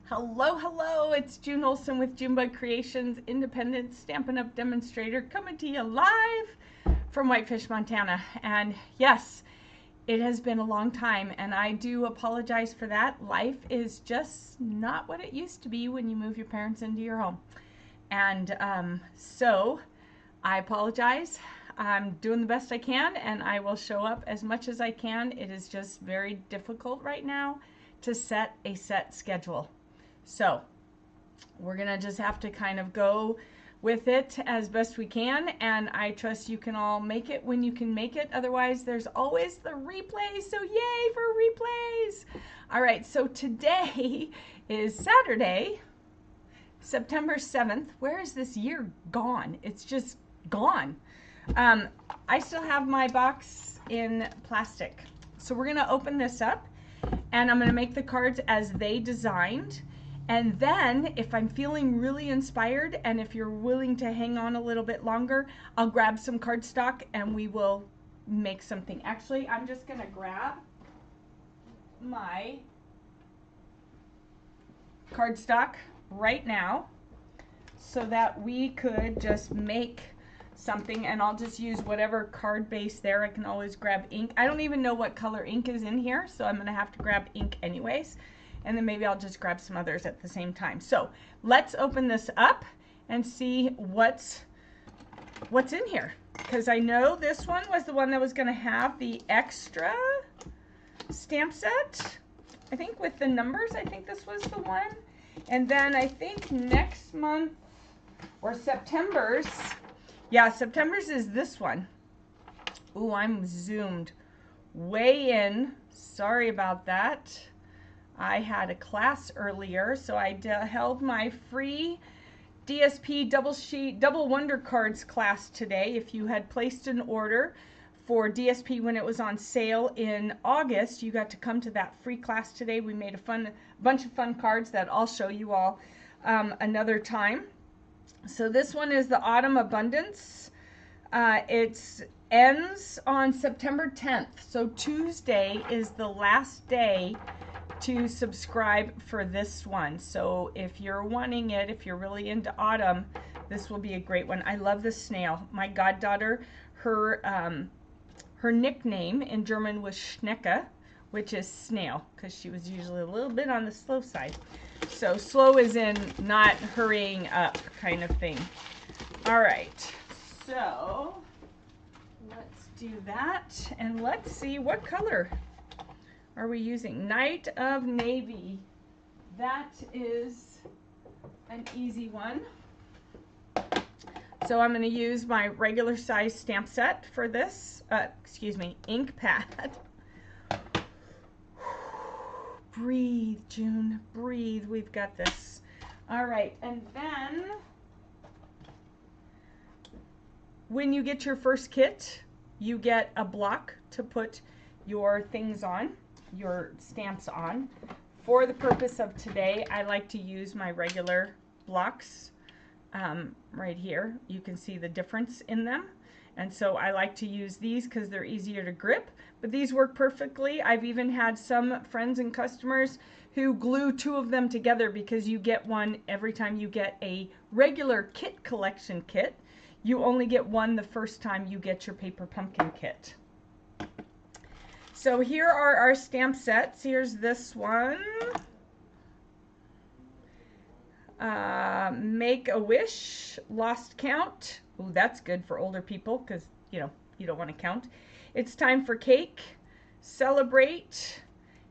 Hello, hello, it's June Olson with Junebug Creations, independent Stampin' Up! Demonstrator, coming to you live from Whitefish, Montana. And yes, it has been a long time, and I do apologize for that. Life is just not what it used to be when you move your parents into your home. And so I apologize. I'm doing the best I can, and I will show up as much as I can. It is just very difficult right now to set a set schedule. So we're gonna just have to kind of go with it as best we can, and I trust you can all make it when you can make it. Otherwise, there's always the replays, so yay for replays. All right, so today is Saturday, September 7th. Where is this year gone? It's just gone. I still have my box in plastic. So we're gonna open this up, and I'm gonna make the cards as they designed. And then if I'm feeling really inspired, and if you're willing to hang on a little bit longer, I'll grab some cardstock and we will make something. Actually, I'm just gonna grab my cardstock right now so that we could just make something, and I'll just use whatever card base there. I can always grab ink. I don't even know what color ink is in here, so I'm gonna have to grab ink anyways. And then maybe I'll just grab some others at the same time. So let's open this up and see what's in here. Because I know this one was the one that was going to have the extra stamp set. I think with the numbers, I think this was the one. And then I think next month, or September's, yeah, September's is this one. Ooh, I'm zoomed way in. Sorry about that. I had a class earlier, so I held my free DSP double wonder cards class today. If you had placed an order for DSP when it was on sale in August, you got to come to that free class today. We made a bunch of fun cards that I'll show you all another time. So this one is the Autumn Abundance. It ends on September 10th. So Tuesday is the last day to subscribe for this one. So if you're wanting it, if you're really into autumn, this will be a great one. I love the snail. My goddaughter, her nickname in German was Schnecke, which is snail, because she was usually a little bit on the slow side. So slow is in not hurrying up kind of thing. All right, so let's do that, and let's see what color are we using. Night of Navy. That is an easy one. So I'm going to use my regular size stamp set for this. Excuse me, ink pad. Breathe, June, breathe. We've got this. All right, and then when you get your first kit, you get a block to put your things on, your stamps on. For the purpose of today, I like to use my regular blocks right here. You can see the difference in them, and so I like to use these because they're easier to grip, but these work perfectly. I've even had some friends and customers who glue two of them together, because you get one every time you get a regular kit collection kit. You only get one the first time you get your paper pumpkin kit. So here are our stamp sets. Here's this one. Make a Wish, Lost Count. Ooh, that's good for older people, because, you know, you don't want to count. It's Time for Cake, Celebrate,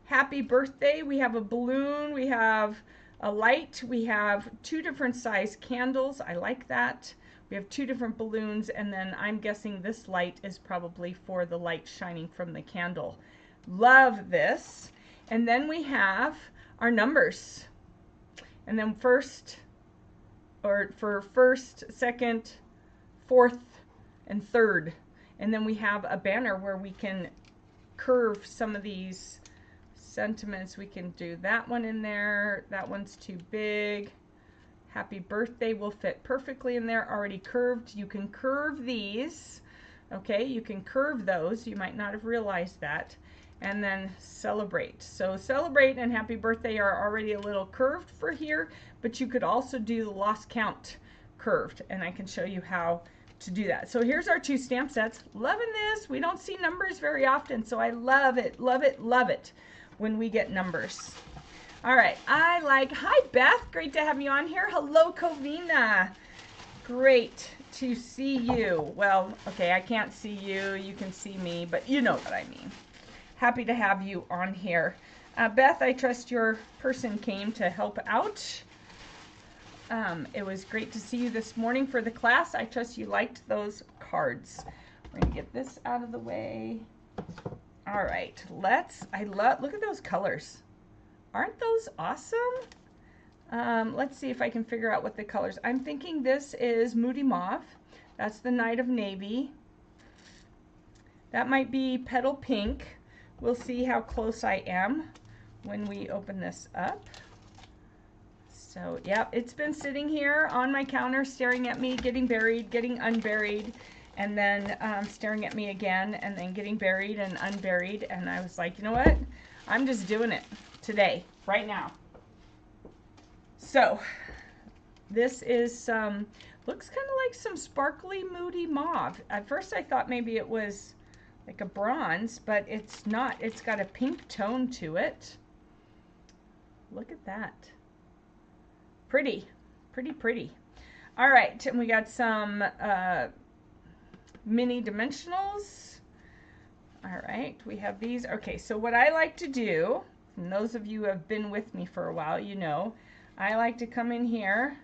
Happy Birthday. We have a balloon, we have a light, we have two different size candles. I like that. We have two different balloons, and then I'm guessing this light is probably for the light shining from the candle. Love this. And then we have our numbers. And then first, or for first, second, fourth, and third. And then we have a banner where we can curve some of these sentiments. We can do that one in there. That one's too big. Happy Birthday will fit perfectly in there, already curved. You can curve these, okay? You can curve those. You might not have realized that. and then celebrate. So celebrate and happy birthday are already a little curved for here, but you could also do the lost count curved, and I can show you how to do that. So here's our 2 stamp sets. Loving this. We don't see numbers very often, so I love it, love it, love it when we get numbers. All right, hi Beth, great to have you on here. Hello Covina, great to see you. Well, okay, I can't see you, you can see me, but you know what I mean. Happy to have you on here. Beth, I trust your person came to help out. It was great to see you this morning for the class. I trust you liked those cards. We're gonna get this out of the way. All right, look at those colors. Aren't those awesome? Let's see if I can figure out what the colors. I'm thinking this is Moody Mauve. That's the Night of Navy. That might be Petal Pink. We'll see how close I am when we open this up. So, yeah, it's been sitting here on my counter staring at me, getting buried, getting unburied, and then staring at me again, and then getting buried and unburied. And I was like, you know what? I'm just doing it today, right now. So, this is looks kind of like some sparkly Moody Mauve. At first I thought maybe it was like a bronze, but it's not. It's got a pink tone to it. Look at that. Pretty, pretty, pretty. All right, and we got some mini dimensionals. All right, we have these. Okay, so what I like to do, and those of you who have been with me for a while, you know, I like to come in here,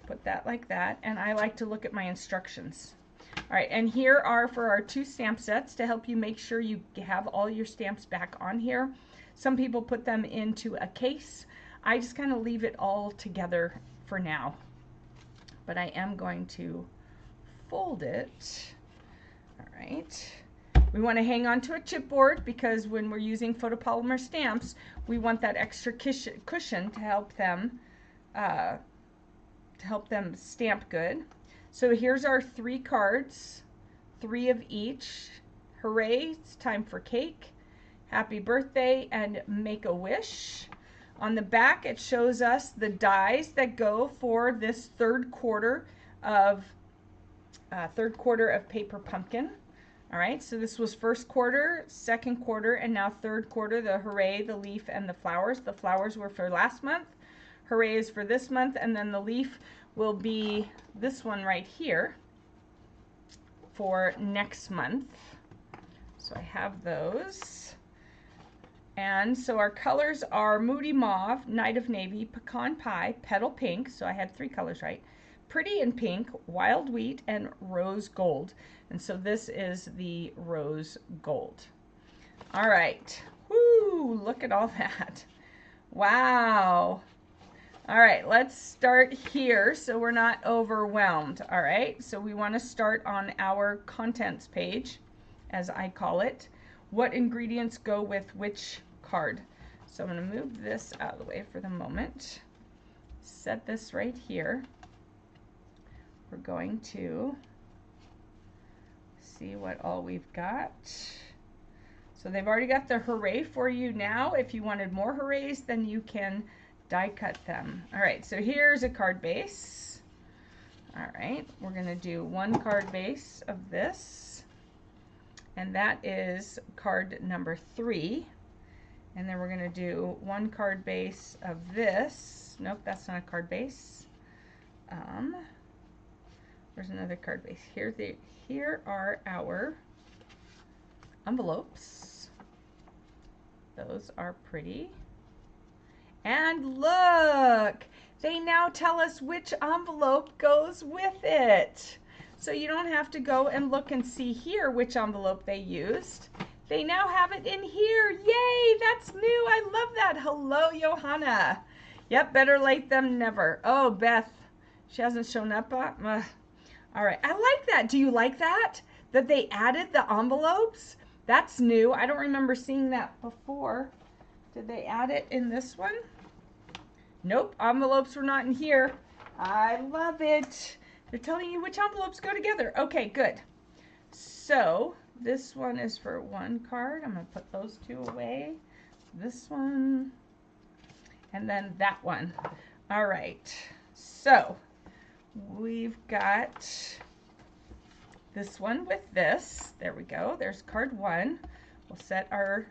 put that like that, and I like to look at my instructions. All right, and here are for our 2 stamp sets to help you make sure you have all your stamps back on here. Some people put them into a case. I just kind of leave it all together for now. But I am going to fold it. All right. We want to hang on to a chipboard because when we're using photopolymer stamps, we want that extra cushion to help them stamp good. So here's our 3 cards, 3 of each. Hooray, it's time for cake, happy birthday, and make a wish. On the back, it shows us the dies that go for this third quarter of Paper Pumpkin. All right, so this was first quarter, second quarter, and now third quarter, the hooray, the leaf, and the flowers. The flowers were for last month. Hooray is for this month, and then the leaf will be this one right here for next month. So I have those. And so our colors are Moody Mauve, Night of Navy, Pecan Pie, Petal Pink, so I had 3 colors right, Pretty in Pink, Wild Wheat, and Rose Gold. And so this is the Rose Gold. All right, woo, look at all that. Wow. All right, let's start here so we're not overwhelmed. All right, so we want to start on our contents page, as I call it. What ingredients go with which card? So I'm going to move this out of the way for the moment. Set this right here. We're going to see what all we've got. So they've already got the hooray for you now. If you wanted more hoorays, then you can die cut them. All right, so here's a card base. All right, we're going to do 1 card base of this. And that is card number 3. And then we're going to do 1 card base of this. Nope, that's not a card base. Where's another card base? Here are our envelopes. Those are pretty. And look, they now tell us which envelope goes with it. So you don't have to go and look and see here which envelope they used. They now have it in here. Yay, that's new. I love that. Hello, Johanna. Yep, better late than never. Oh, Beth, she hasn't shown up. All right, I like that. Do you like that? That they added the envelopes? That's new. I don't remember seeing that before. Did they add it in this one? Nope, envelopes were not in here. I love it. They're telling you which envelopes go together. Okay, good. So this one is for one card. I'm going to put those two away. This one, and then that one. All right, so we've got this one with this. There we go. There's card one. We'll set our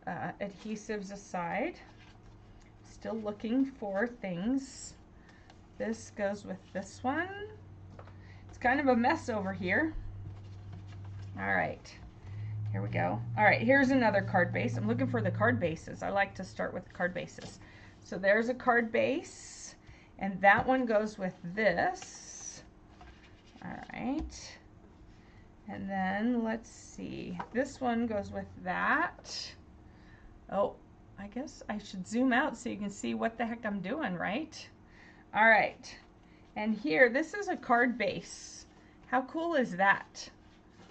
adhesives aside. Still looking for things. This goes with this one. It's kind of a mess over here. All right, here we go. All right, here's another card base. I'm looking for the card bases. I like to start with the card bases. So there's a card base, and that one goes with this. All right. And then let's see. This one goes with that. Oh, I guess I should zoom out so you can see what the heck I'm doing, right? All right. And here, this is a card base. How cool is that?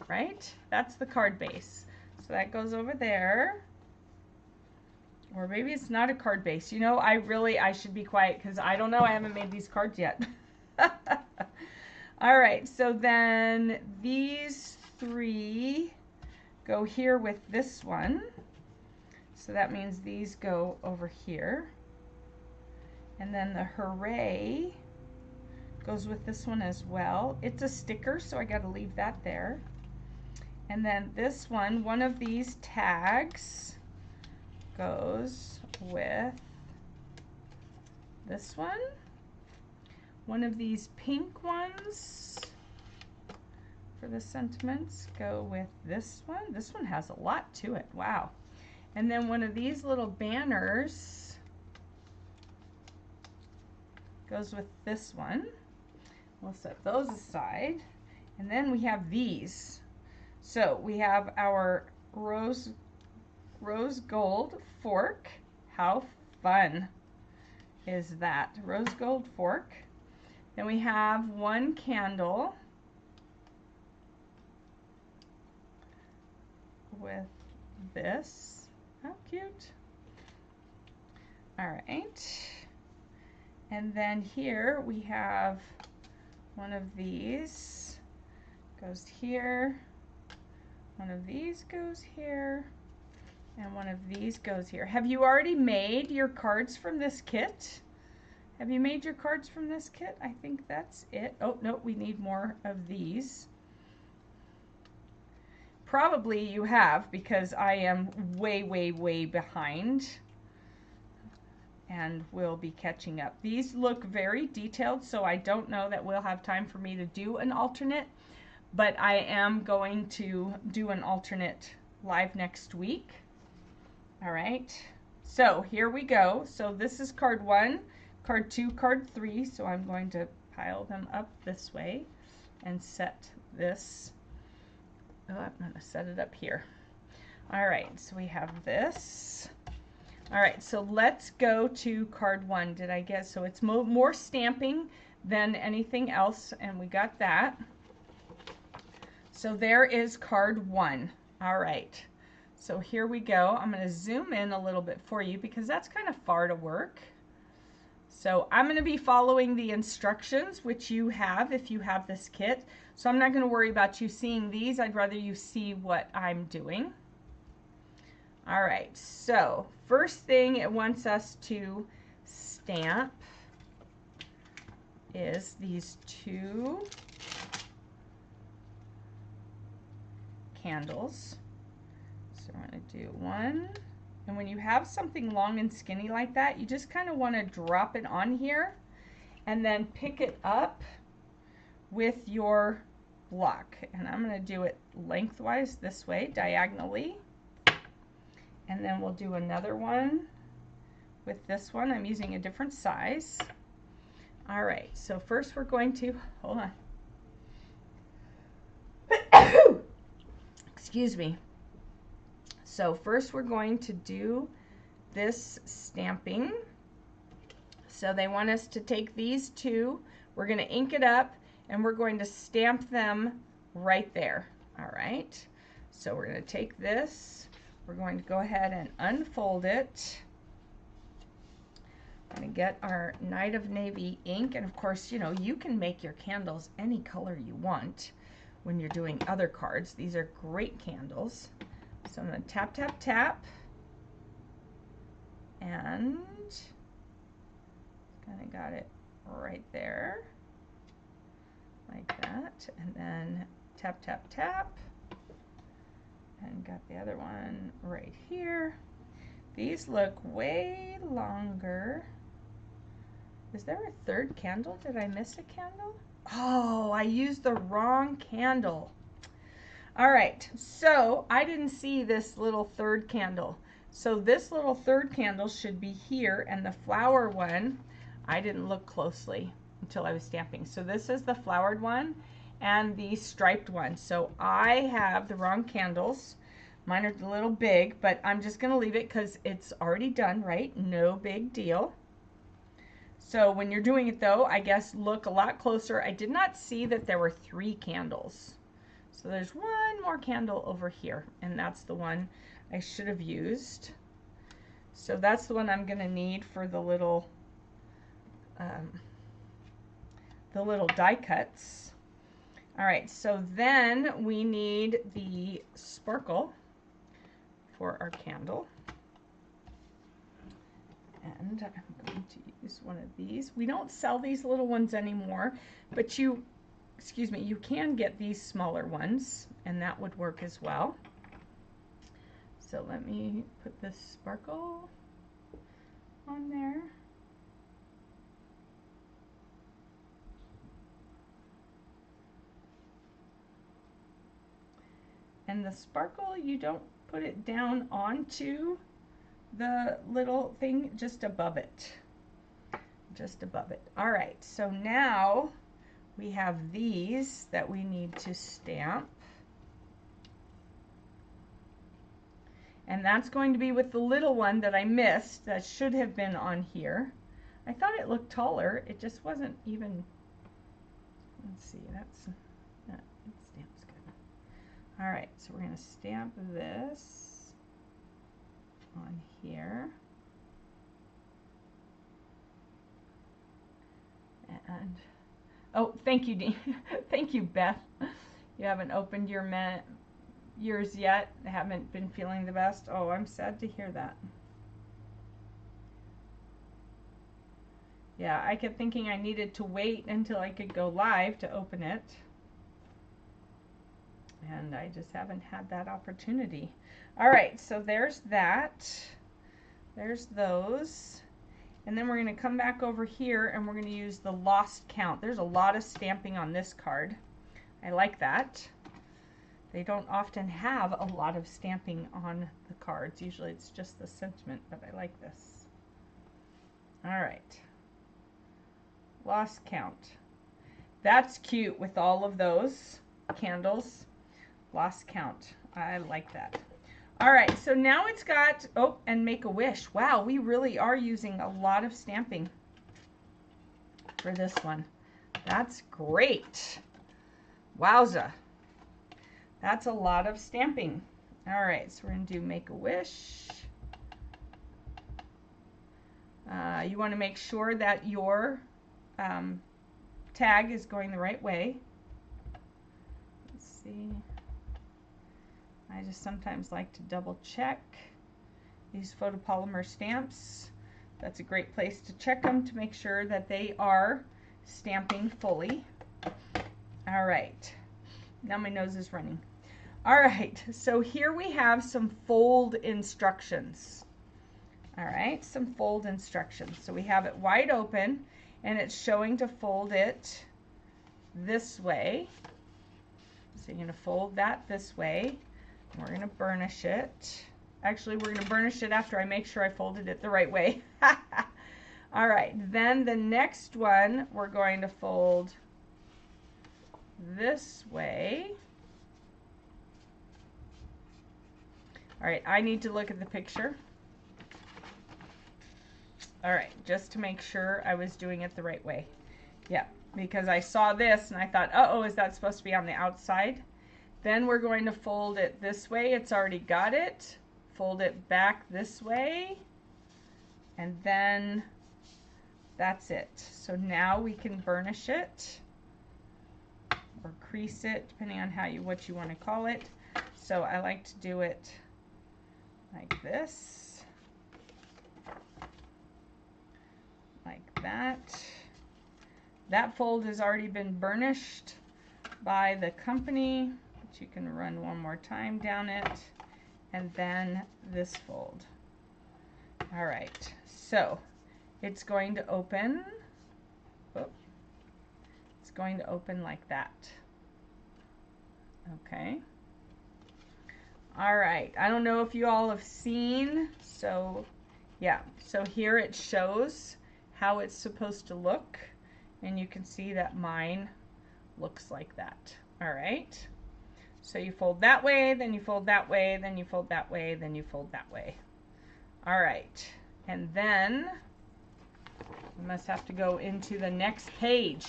Right? That's the card base. So that goes over there. Or maybe it's not a card base. You know, I should be quiet because I don't know. I haven't made these cards yet. All right, so then these three go here with this one. So that means these go over here. And then the hooray goes with this one as well. It's a sticker, so I got to leave that there. And then this one of these tags goes with this one. One of these pink ones for the sentiments go with this one. This one has a lot to it. Wow. And then one of these little banners goes with this one. We'll set those aside. And then we have these. So we have our rose gold fork. How fun is that? Rose gold fork. Then we have one candle with this. How cute. All right. And then here we have one of these goes here. One of these goes here. And one of these goes here. Have you already made your cards from this kit? Have you made your cards from this kit? I think that's it. Oh, no, we need more of these. Probably you have, because I am way, way, way behind. And we'll be catching up. These look very detailed, so I don't know that we'll have time for me to do an alternate. But I am going to do an alternate live next week. All right, so here we go. So this is card one, card two, card three. So I'm going to pile them up this way and set this. Oh, I'm going to set it up here. All right, so we have this. All right, so let's go to card one. Did I get, so it's more stamping than anything else, and we got that. So there is card one. All right, so here we go. I'm going to zoom in a little bit for you because that's kind of far to work. So I'm going to be following the instructions, which you have if you have this kit. So I'm not going to worry about you seeing these. I'd rather you see what I'm doing. All right, so first thing it wants us to stamp is these two candles. So I'm going to do one. And when you have something long and skinny like that, you just kind of want to drop it on here and then pick it up with your block. And I'm going to do it lengthwise this way, diagonally. And then we'll do another one with this one. I'm using a different size. All right, so first we're going to, hold on. Excuse me. So first we're going to do this stamping. So they want us to take these two, we're going to ink it up, and we're going to stamp them right there. All right, so we're going to take this, we're going to go ahead and unfold it. I'm going to get our Night of Navy ink, and of course, you know, you can make your candles any color you want. when you're doing other cards. These are great candles. So I'm going to tap, tap, tap. And kind of got it right there. Like that. And then tap, tap, tap. And got the other one right here. These look way longer. Is there a third candle? Did I miss a candle? Oh, I used the wrong candle. All right, so I didn't see this little third candle. So this little third candle should be here, and the flower one, I didn't look closely until I was stamping. So this is the flowered one and the striped one. So I have the wrong candles. Mine are a little big, but I'm just gonna leave it because it's already done, right? No big deal. So when you're doing it though, I guess look a lot closer. I did not see that there were 3 candles. So there's one more candle over here, and that's the one I should have used. So that's the one I'm gonna need for the little die cuts. All right, so then we need the sparkle for our candle. And I'm going to use one of these. We don't sell these little ones anymore, but you can get these smaller ones, and that would work as well. So let me put this sparkle on there. And the sparkle, you don't put it down onto the little thing, just above it. Just above it. All right, so now we have these that we need to stamp. And that's going to be with the little one that I missed that should have been on here. I thought it looked taller. It just wasn't even, let's see, it stamps good. All right, so we're going to stamp this on here. And, oh, thank you, Dean. Thank you, Beth. You haven't opened yours yet. Haven't been feeling the best. Oh, I'm sad to hear that. Yeah, I kept thinking I needed to wait until I could go live to open it. And I just haven't had that opportunity. All right, so there's that. There's those. And then we're going to come back over here and we're going to use the lost count. There's a lot of stamping on this card. I like that. They don't often have a lot of stamping on the cards. Usually it's just the sentiment, but I like this. All right. Lost count. That's cute with all of those candles. Lost count. I like that. All right, so now it's got, oh, and make a wish. Wow, we really are using a lot of stamping for this one. That's great. Wowza. That's a lot of stamping. All right, so we're gonna do make a wish. You wanna make sure that your tag is going the right way. Let's see. I just sometimes like to double check these photopolymer stamps. That's a great place to check them to make sure that they are stamping fully. All right, now my nose is running. All right, so here we have some fold instructions. All right, some fold instructions. So we have it wide open and it's showing to fold it this way. So you're gonna fold that this way. We're going to burnish it. Actually, we're going to burnish it after I make sure I folded it the right way. All right, then the next one we're going to fold this way. All right, I need to look at the picture. All right, just to make sure I was doing it the right way. Yeah, because I saw this and I thought, uh-oh, is that supposed to be on the outside? Then we're going to fold it this way. It's already got it. Fold it back this way. And then that's it. So now we can burnish it or crease it depending on what you want to call it. So I like to do it like this, like that. That fold has already been burnished by the company, but you can run one more time down it, and then this fold. All right, so it's going to open. Whoop. It's going to open like that. Okay. All right, I don't know if you all have seen, so yeah, so here it shows how it's supposed to look, and you can see that mine looks like that. All right, so you fold that way, then you fold that way, then you fold that way, then you fold that way. All right, and then we must have to go into the next page.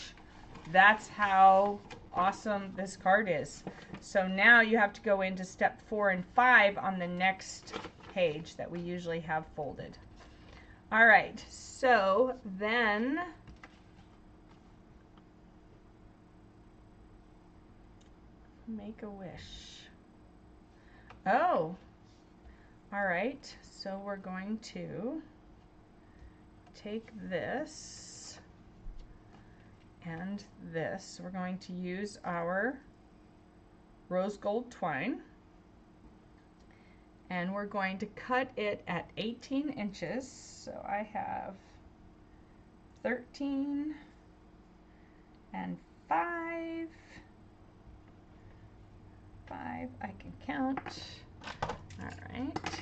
That's how awesome this card is. So now you have to go into step 4 and 5 on the next page that we usually have folded. All right, so then make a wish. Oh, all right, so we're going to take this and this. We're going to use our rose gold twine, and we're going to cut it at 18 inches. So I have 13 and 5. I can count. All right,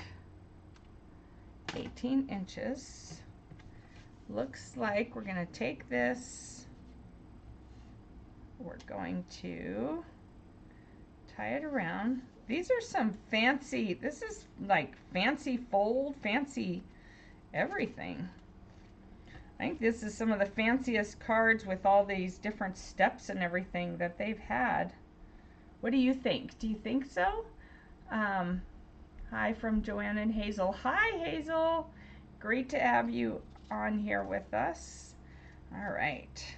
18 inches. Looks like we're going to take this, we're going to tie it around. These are some fancy, this is like fancy fold, fancy everything. I think this is some of the fanciest cards with all these different steps and everything that they've had. What do you think? Do you think so? Hi from Joanna and Hazel. Hi, Hazel. Great to have you on here with us. All right.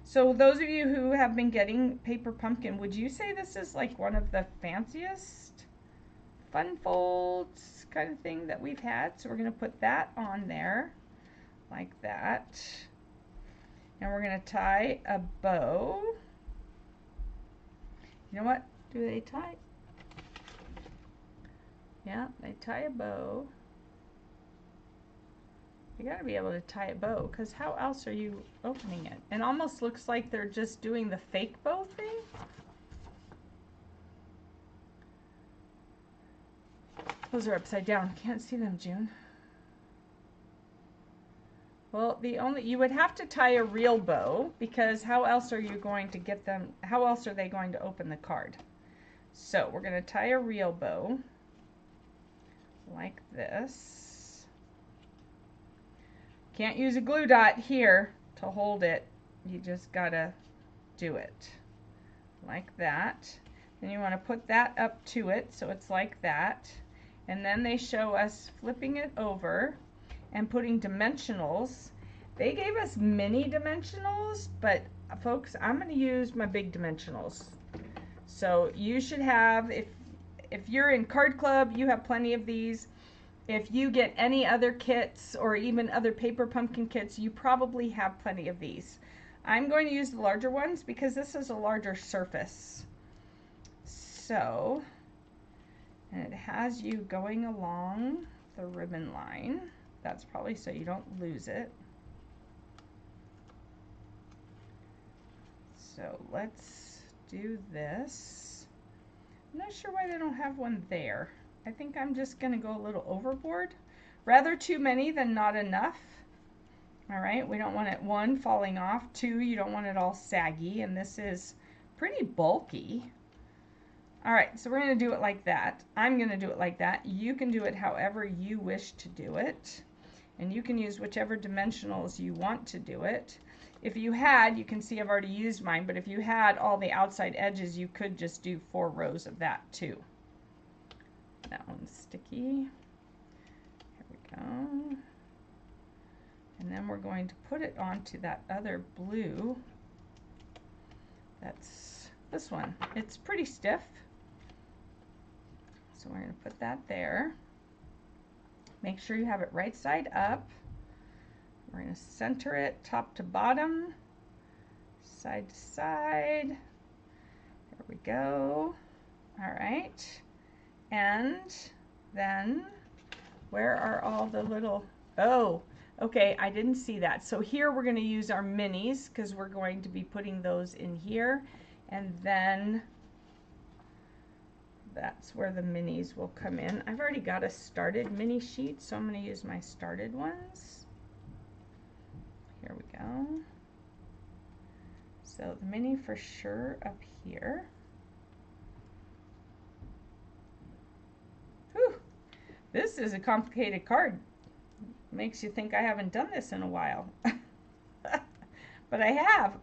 So those of you who have been getting Paper Pumpkin, would you say this is like one of the fanciest fun folds kind of thing that we've had? So we're going to put that on there like that. And we're going to tie a bow. You know what? Do they tie? Yeah, they tie a bow. You got to be able to tie a bow, because how else are you opening it? It almost looks like they're just doing the fake bow thing. Those are upside down. Can't see them, June. Well, you would have to tie a real bow, because how else are you going to get them? How else are they going to open the card? So we're going to tie a real bow like this. Can't use a glue dot here to hold it. You just gotta do it like that. Then you want to put that up to it so it's like that. And then they show us flipping it over and putting dimensionals. They gave us mini dimensionals, but folks, I'm going to use my big dimensionals. So you should have, if you're in Card Club, you have plenty of these. If you get any other kits or even other Paper Pumpkin kits, you probably have plenty of these. I'm going to use the larger ones because this is a larger surface. So, and it has you going along the ribbon line. That's probably so you don't lose it. So let's do this. I'm not sure why they don't have one there. I think I'm just going to go a little overboard. Rather too many than not enough. All right, we don't want it, 1, falling off. 2, you don't want it all saggy, and this is pretty bulky. All right, so we're going to do it like that. I'm going to do it like that. You can do it however you wish to do it, and you can use whichever dimensionals you want to do it. If you had, you can see I've already used mine, but if you had all the outside edges, you could just do 4 rows of that too. That one's sticky. Here we go. And then we're going to put it onto that other blue that's this one. It's pretty stiff. So we're going to put that there. Make sure you have it right side up. We're going to center it top to bottom, side to side. There we go. All right. And then where are all the little, oh, okay, I didn't see that. So here we're going to use our minis because we're going to be putting those in here. And then that's where the minis will come in. I've already got a started mini sheet, so I'm going to use my started ones. Here we go. So the mini for sure up here. Whew. This is a complicated card. Makes you think I haven't done this in a while. But I have.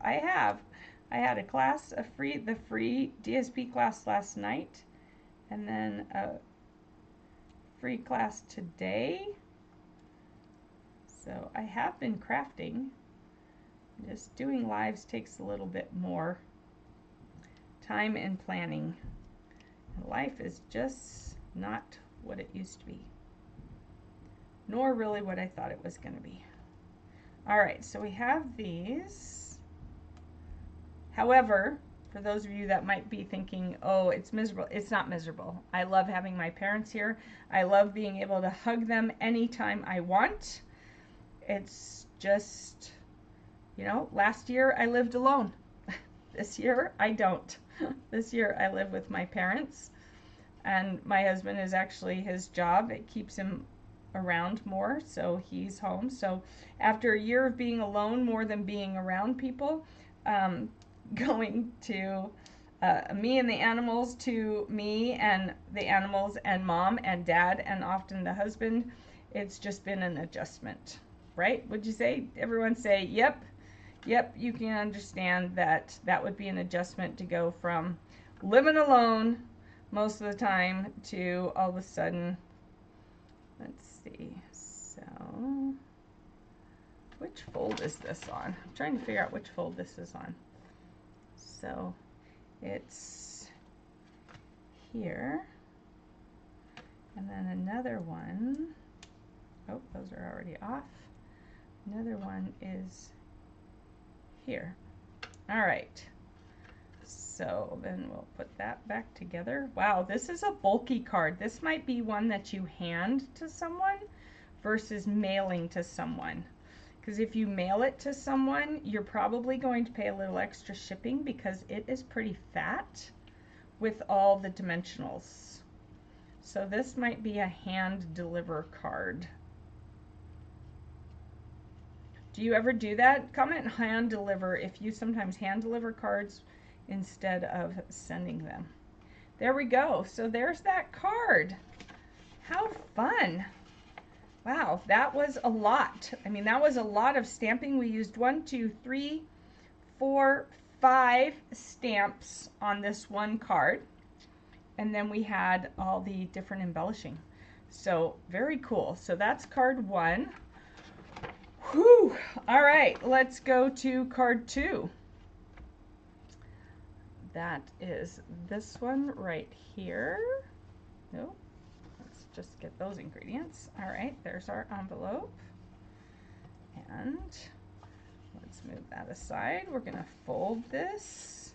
I had a class, the free DSP class last night, and then a free class today. So I have been crafting. Just doing lives takes a little bit more time and planning. Life is just not what it used to be, nor really what I thought it was going to be. All right, so we have these. However, for those of you that might be thinking, oh, it's miserable, it's not miserable. I love having my parents here. I love being able to hug them anytime I want. It's just, you know, last year I lived alone. This year I don't. This year I live with my parents, and my husband is actually, his job, it keeps him around more, so he's home. So after a year of being alone more than being around people, going to me and the animals to me and the animals and mom and dad and often the husband, it's just been an adjustment, right? Would you say? Everyone say, yep, you can understand that that would be an adjustment to go from living alone most of the time to all of a sudden, let's see, so which fold is this on? I'm trying to figure out which fold this is on. So it's here, and then another one, oh, those are already off. Another one is here. All right, so then we'll put that back together. Wow, this is a bulky card. This might be one that you hand to someone versus mailing to someone. Because if you mail it to someone, you're probably going to pay a little extra shipping because it is pretty fat with all the dimensionals. So this might be a hand deliver card. Do you ever do that? Comment hand deliver if you sometimes hand deliver cards instead of sending them. There we go. So there's that card. How fun. Wow, that was a lot. I mean, that was a lot of stamping. We used 1, 2, 3, 4, 5 stamps on this one card. And then we had all the different embellishing. So very cool. So that's card 1. Whew. All right, let's go to card 2. That is this one right here. Nope. Let's just get those ingredients. All right, there's our envelope. And let's move that aside. We're gonna fold this.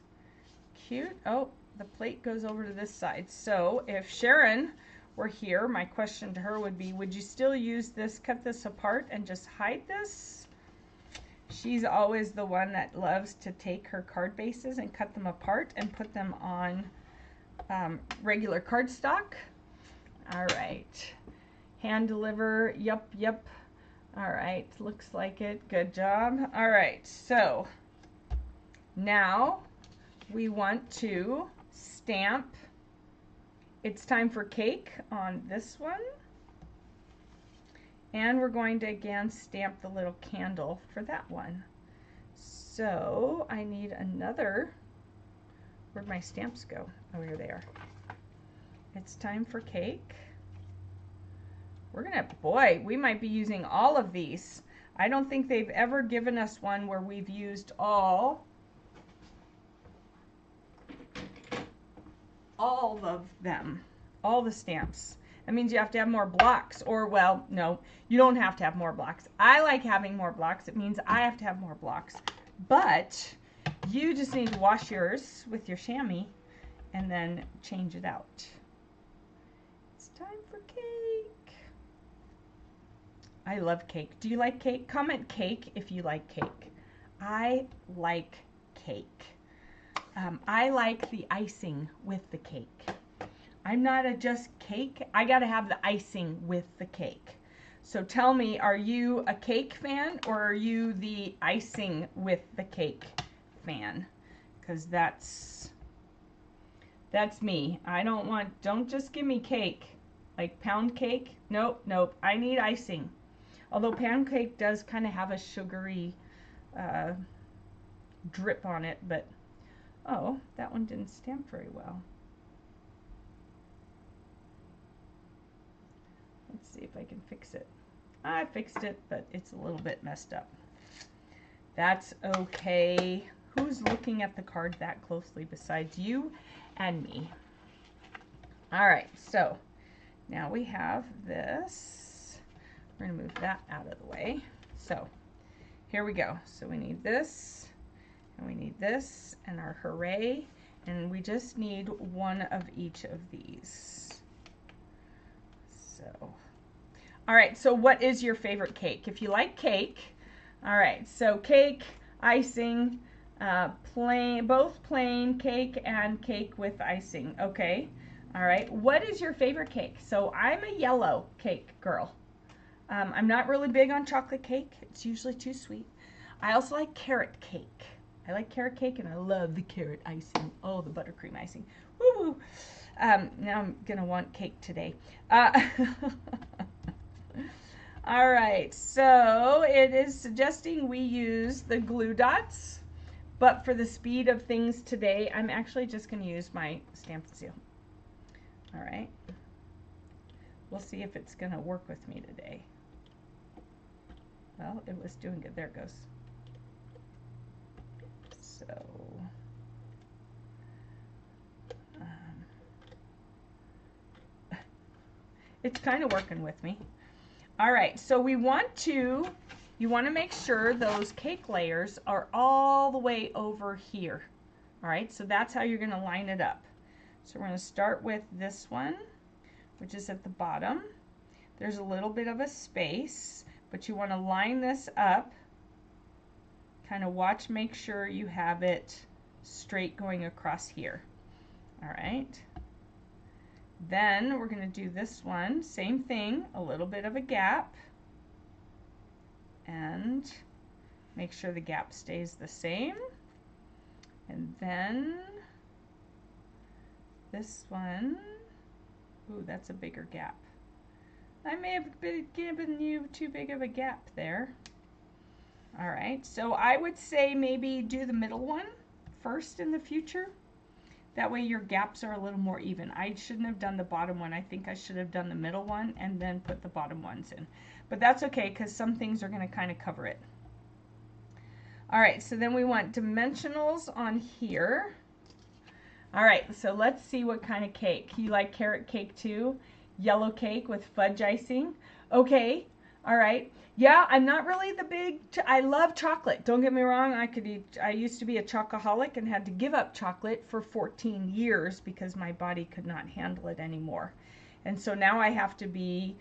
Cute. Oh, the plate goes over to this side. So if Sharon were here, my question to her would be, would you still use this, cut this apart and just hide this? She's always the one that loves to take her card bases and cut them apart and put them on regular cardstock. All right, hand deliver, yep. All right, looks like it, good job. All right, so now we want to stamp It's Time for Cake on this one. And we're going to again stamp the little candle for that one. So I need another, where'd my stamps go? Oh, here they are. It's Time for Cake. We're gonna, boy, we might be using all of these. I don't think they've ever given us one where we've used all all of them, all the stamps. That means you have to have more blocks, or well, no, you don't have to have more blocks. I like having more blocks. It means I have to have more blocks, but you just need to wash yours with your chamois and then change it out. It's time for cake. I love cake. Do you like cake? Comment cake if you like cake. I like cake. I like the icing with the cake. I'm not a just cake. I gotta have the icing with the cake. So tell me, are you a cake fan or are you the icing with the cake fan? Because that's me. I don't just give me cake. Like pound cake. Nope, nope. I need icing. Although pound cake does kind of have a sugary drip on it, but oh, that one didn't stamp very well. Let's see if I can fix it. I fixed it, but it's a little bit messed up. That's okay. Who's looking at the card that closely besides you and me? All right, so now we have this. We're gonna move that out of the way. So here we go. So we need this, and we need this, and our hooray, and we just need one of each of these. So, all right, so what is your favorite cake? If you like cake, all right, so cake, icing, both plain cake and cake with icing, okay? All right, what is your favorite cake? So I'm a yellow cake girl. I'm not really big on chocolate cake. It's usually too sweet. I also like carrot cake. I like carrot cake and I love the carrot icing. Oh, the buttercream icing. Woo-woo. Now I'm gonna want cake today. All right, so it is suggesting we use the glue dots, but for the speed of things today, I'm actually just gonna use my Stampin' Seal. All right, we'll see if it's gonna work with me today. Well, it was doing good. There it goes. So, it's kind of working with me. All right, so you want to make sure those cake layers are all the way over here. All right, so that's how you're going to line it up. So we're going to start with this one, which is at the bottom. There's a little bit of a space, but you want to line this up. Kind of watch, make sure you have it straight going across here. All right. Then we're going to do this one, same thing, a little bit of a gap, and make sure the gap stays the same. And then this one, ooh, that's a bigger gap. I may have given you too big of a gap there. All right, so I would say maybe do the middle one first in the future. That way your gaps are a little more even. I shouldn't have done the bottom one. I think I should have done the middle one and then put the bottom ones in. But that's okay because some things are going to kind of cover it. All right, so then we want dimensionals on here. All right, so let's see what kind of cake. You like carrot cake too? Yellow cake with fudge icing? Okay, all right. Yeah, I'm not really the big, I love chocolate. Don't get me wrong, I used to be a chocoholic and had to give up chocolate for 14 years because my body could not handle it anymore. And so now I have to be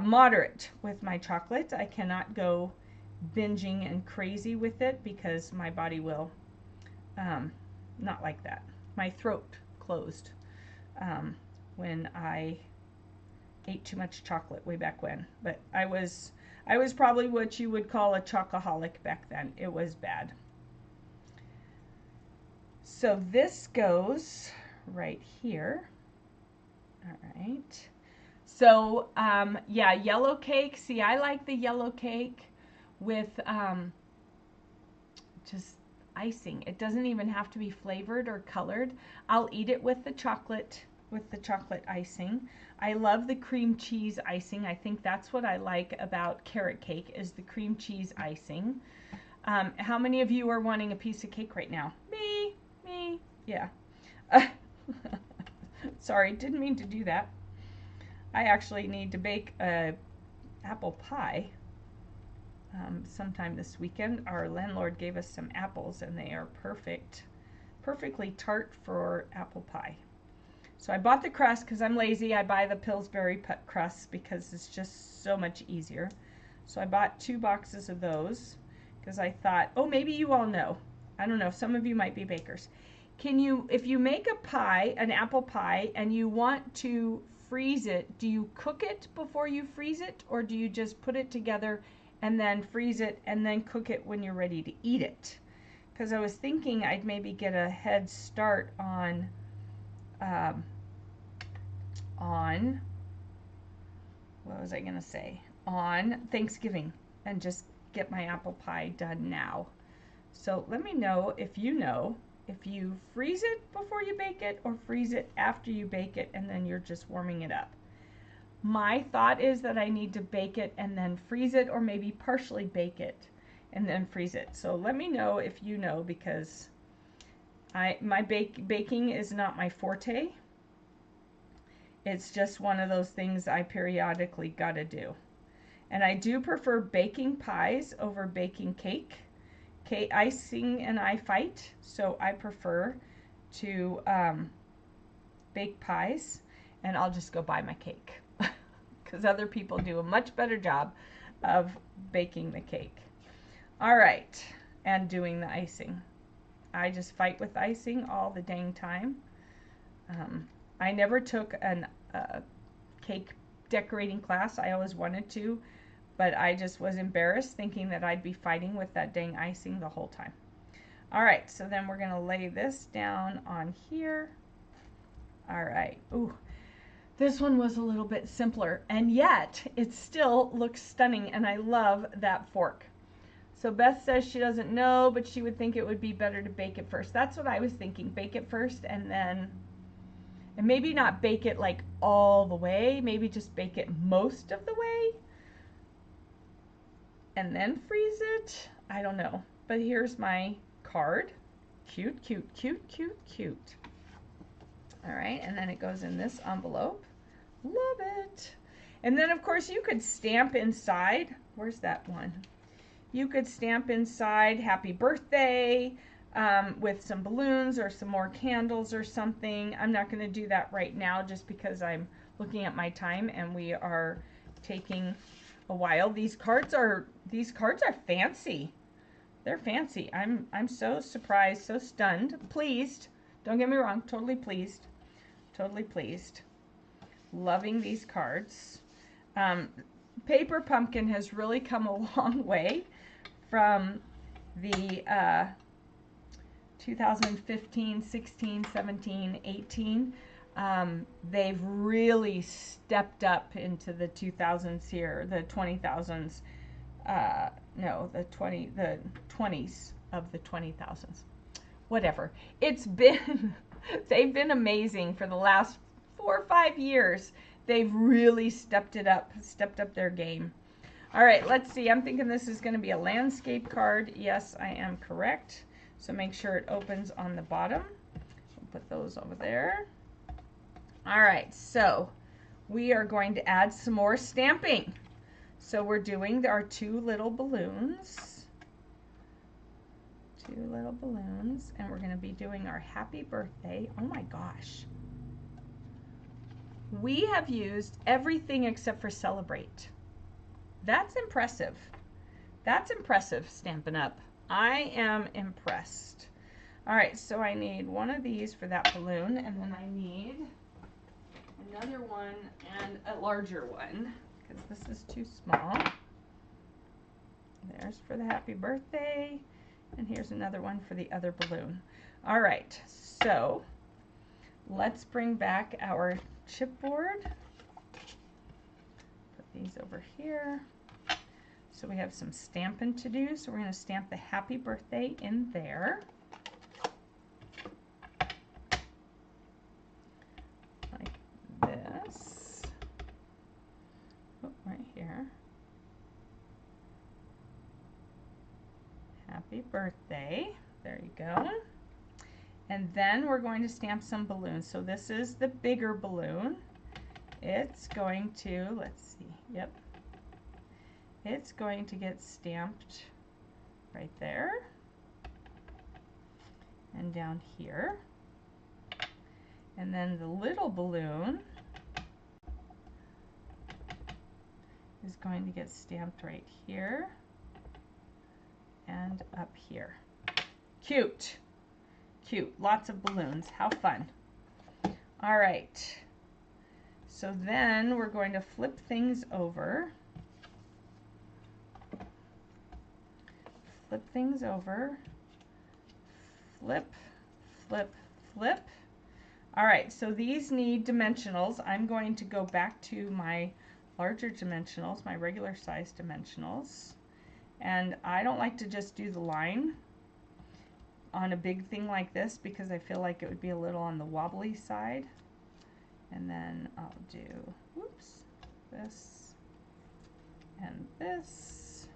moderate with my chocolate. I cannot go binging and crazy with it because my body will not like that. My throat closed when I ate too much chocolate way back when. But I was probably what you would call a chocoholic back then. It was bad. So this goes right here. All right. So yeah, yellow cake. See, I like the yellow cake with just icing. It doesn't even have to be flavored or colored. I'll eat it with the chocolate icing. I love the cream cheese icing. I think that's what I like about carrot cake is the cream cheese icing. How many of you are wanting a piece of cake right now? Me, yeah. Sorry, didn't mean to do that. I actually need to bake a apple pie sometime this weekend. Our landlord gave us some apples and they are perfectly tart for apple pie. So I bought the crust because I'm lazy. I buy the Pillsbury crust because it's just so much easier. So I bought 2 boxes of those because I thought, oh, maybe you all know. I don't know, some of you might be bakers. Can you, if you make a pie, an apple pie, and you want to freeze it, do you cook it before you freeze it, or do you just put it together and then freeze it and then cook it when you're ready to eat it? Because I was thinking I'd maybe get a head start on what was I gonna say? On Thanksgiving, and just get my apple pie done now. So let me know if you freeze it before you bake it or freeze it after you bake it and then you're just warming it up. My thought is that I need to bake it and then freeze it, or maybe partially bake it and then freeze it. So let me know if you know, because my baking is not my forte. It's just one of those things I periodically gotta do. And I do prefer baking pies over baking cake. Icing and I fight, so I prefer to bake pies, and I'll just go buy my cake because other people do a much better job of baking the cake. All right, and doing the icing. I just fight with icing all the dang time. I never took a cake decorating class. I always wanted to, but I just was embarrassed thinking that I'd be fighting with that dang icing the whole time. All right, so then we're gonna lay this down on here. All right, ooh, this one was a little bit simpler, and yet it still looks stunning, and I love that fork. So Beth says she doesn't know, but she would think it would be better to bake it first. That's what I was thinking, bake it first and then, and maybe not bake it like all the way, maybe just bake it most of the way and then freeze it. I don't know, but here's my card. Cute, cute, cute, cute, cute. All right, and then it goes in this envelope. Love it. And then of course you could stamp inside. Where's that one? You could stamp inside happy birthday with some balloons or some more candles or something. I'm not going to do that right now just because I'm looking at my time and we are taking a while. These cards are fancy. They're fancy. I'm so surprised, so stunned, pleased. Don't get me wrong, totally pleased. Totally pleased. Loving these cards. Paper Pumpkin has really come a long way from the 2015, 16, 17, 18. They've really stepped up into the 2000s here, the 20,000s. No, the 20s of the 20,000s. Whatever. It's been, they've been amazing for the last 4 or 5 years. They've really stepped up their game. All right, let's see. I'm thinking this is going to be a landscape card. Yes, I am correct. So make sure it opens on the bottom. We'll put those over there. All right, so we are going to add some more stamping. So we're doing our 2 little balloons. 2 little balloons, and we're going to be doing our happy birthday. Oh my gosh. We have used everything except for celebrate. That's impressive. That's impressive, Stampin' Up. I am impressed. All right, so I need one of these for that balloon, and then I need another one and a larger one because this is too small. There's for the happy birthday, and here's another one for the other balloon. All right, so let's bring back our chipboard. Put these over here. So we have some stamping to do. So we're going to stamp the happy birthday in there. Like this. Oh, right here. Happy birthday. There you go. And then we're going to stamp some balloons. So this is the bigger balloon. It's going to, let's see, yep. It's going to get stamped right there and down here. And then the little balloon is going to get stamped right here and up here. Cute. Cute. Lots of balloons. How fun. All right. So then we're going to flip things over. Flip things over. Flip, flip, flip. All right, so these need dimensionals. I'm going to go back to my larger dimensionals, my regular size dimensionals. And I don't like to just do the line on a big thing like this because I feel like it would be a little on the wobbly side. And then I'll do, whoops, this and this,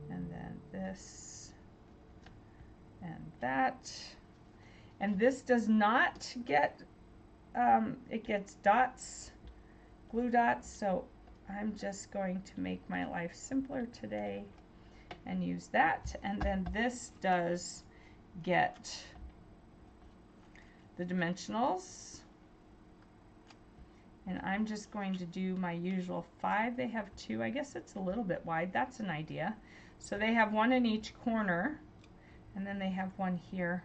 and then this and that. And this does not get, it gets dots, glue dots, so I'm just going to make my life simpler today and use that. And then this does get the dimensionals. And I'm just going to do my usual 5. They have 2. I guess it's a little bit wide. That's an idea. So they have 1 in each corner, and then they have 1 here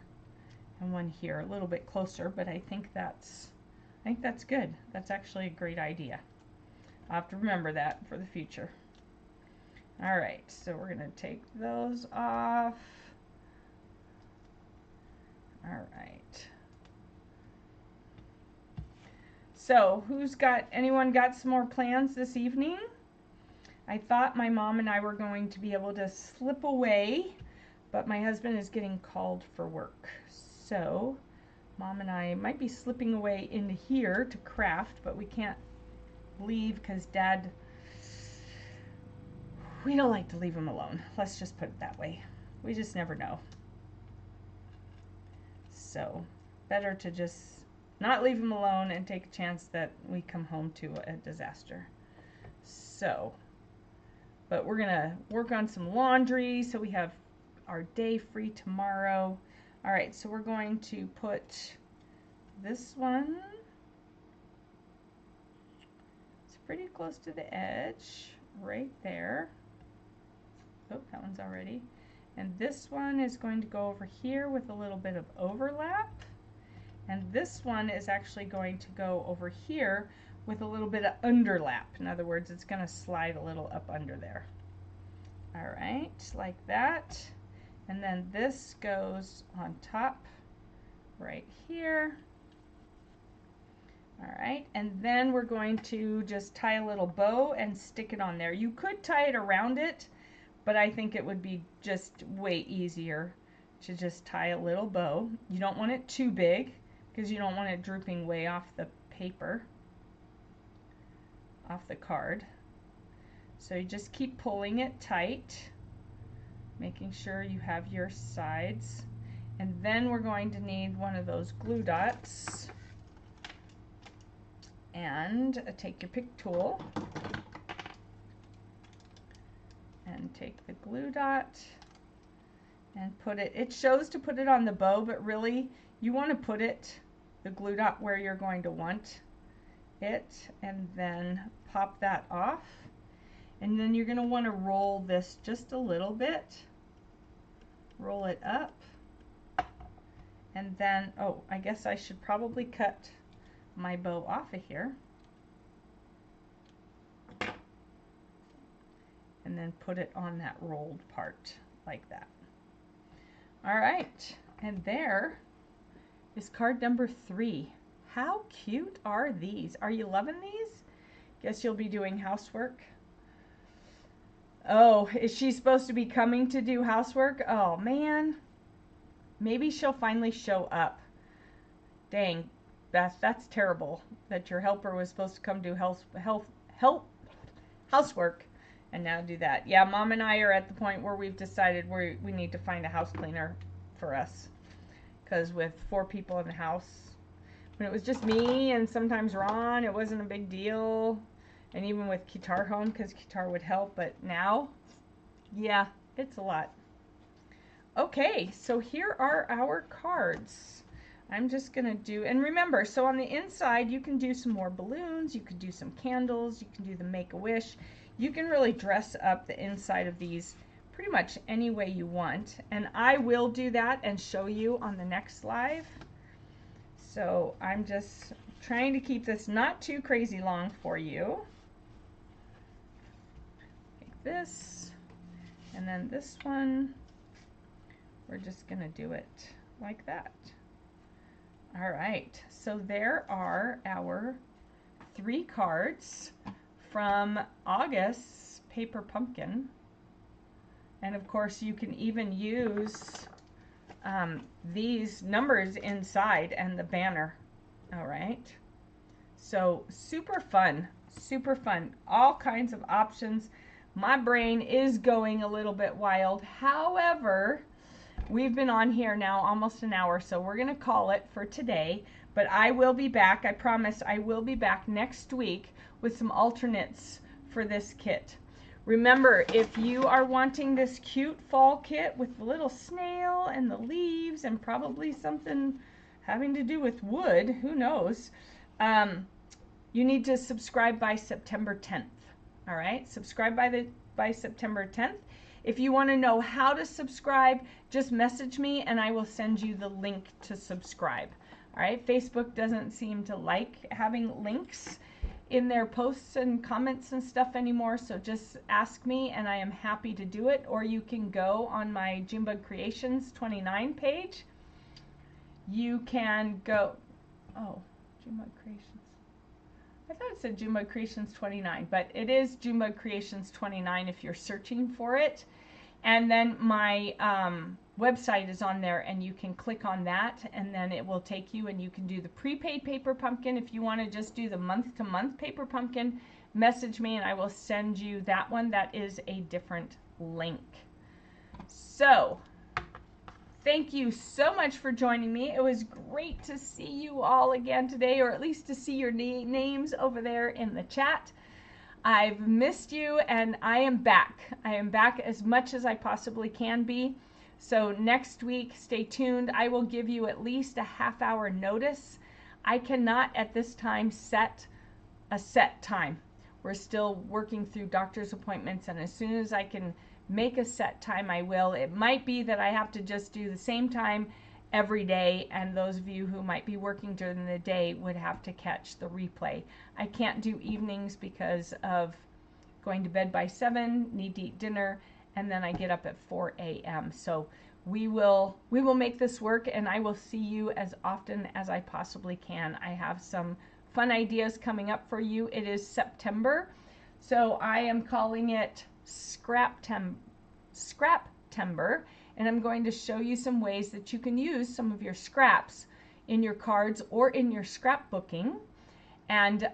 and 1 here, a little bit closer, but I think that's good. That's actually a great idea. I'll have to remember that for the future. All right, so we're going to take those off. All right. So, anyone got some more plans this evening? I thought my mom and I were going to be able to slip away, but my husband is getting called for work. So, Mom and I might be slipping away into here to craft, but we can't leave because Dad, we don't like to leave him alone. Let's just put it that way. We just never know. So, better to just not leave him alone and take a chance that we come home to a disaster. So, but we're gonna work on some laundry so we have our day free tomorrow. All right, so we're going to put this one, it's pretty close to the edge, right there. Oh, that one's already. And this one is going to go over here with a little bit of overlap. And this one is actually going to go over here with a little bit of underlap. In other words, it's going to slide a little up under there. All right, like that. And then this goes on top right here. All right, and then we're going to just tie a little bow and stick it on there. You could tie it around it, but I think it would be just way easier to just tie a little bow. You don't want it too big because you don't want it drooping way off the paper, off the card. So you just keep pulling it tight, making sure you have your sides. And then we're going to need one of those glue dots. And take your pick tool and take the glue dot and put it, it shows to put it on the bow, but really you want to put it, the glue dot, where you're going to want it, and then pop that off. And then you're going to want to roll this just a little bit, roll it up, and then, oh, I guess I should probably cut my bow off of here and then put it on that rolled part like that. All right, and there is card number 3. How cute are these? Are you loving these? Guess you'll be doing housework. Oh, is she supposed to be coming to do housework? Oh man, maybe she'll finally show up. Dang, that's terrible that your helper was supposed to come do housework and now do that. Yeah, Mom and I are at the point where we've decided we need to find a house cleaner for us. because with 4 people in the house, when it was just me and sometimes Ron, it wasn't a big deal. And even with Guitar home, because Guitar would help, but now, yeah, it's a lot. Okay, so here are our cards. I'm just going to do, and remember, so on the inside, you can do some more balloons, you could do some candles, you can do the Make-A-Wish. You can really dress up the inside of these pretty much any way you want. And I will do that and show you on the next live. So I'm just trying to keep this not too crazy long for you. Like this, and then this one, we're just going to do it like that. All right, so there are our 3 cards from August's Paper Pumpkin. And of course, you can even use these numbers inside and the banner. All right, so super fun, super fun. All kinds of options. My brain is going a little bit wild. However, we've been on here now almost an hour, so we're going to call it for today. But I will be back. I promise I will be back next week with some alternates for this kit. Remember, if you are wanting this cute fall kit with the little snail and the leaves and probably something having to do with wood, who knows, you need to subscribe by September 10th. All right, subscribe by September 10th. If you want to know how to subscribe, just message me and I will send you the link to subscribe. All right, Facebook doesn't seem to like having links in their posts and comments and stuff anymore, so just ask me and I am happy to do it. Or you can go on my Junebug Creations 29 page. You can go, oh, Junebug Creations. I thought it said Junebug Creations 29, but it is Junebug Creations 29 if you're searching for it. And then my website is on there, and you can click on that, and then it will take you, and you can do the prepaid Paper Pumpkin. If you want to just do the month-to-month Paper Pumpkin, message me, and I will send you that one. That is a different link. So, thank you so much for joining me. It was great to see you all again today, or at least to see your names over there in the chat. I've missed you, and I am back. I am back as much as I possibly can be. So next week, stay tuned. I will give you at least a half-hour notice. I cannot at this time set a set time. We're still working through doctor's appointments, and as soon as I can make a set time, I will. It might be that I have to just do the same time every day, and those of you who might be working during the day would have to catch the replay. I can't do evenings because of going to bed by 7, need to eat dinner, and then I get up at 4 a.m. So we will make this work, and I will see you as often as I possibly can. I have some fun ideas coming up for you. It is September, so I am calling it Scraptember, and I'm going to show you some ways that you can use some of your scraps in your cards or in your scrapbooking, and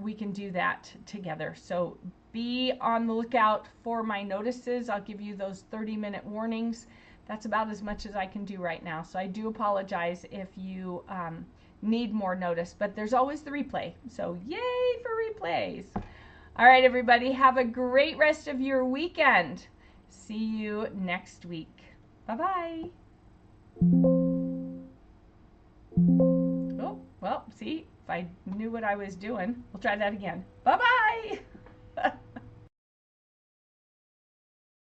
we can do that together. So be on the lookout for my notices. I'll give you those 30-minute warnings. That's about as much as I can do right now, so I do apologize if you need more notice, but there's always the replay, so yay for replays. All right, everybody, have a great rest of your weekend. See you next week. Bye-bye. Oh, well, see, if I knew what I was doing, we'll try that again. Bye-bye.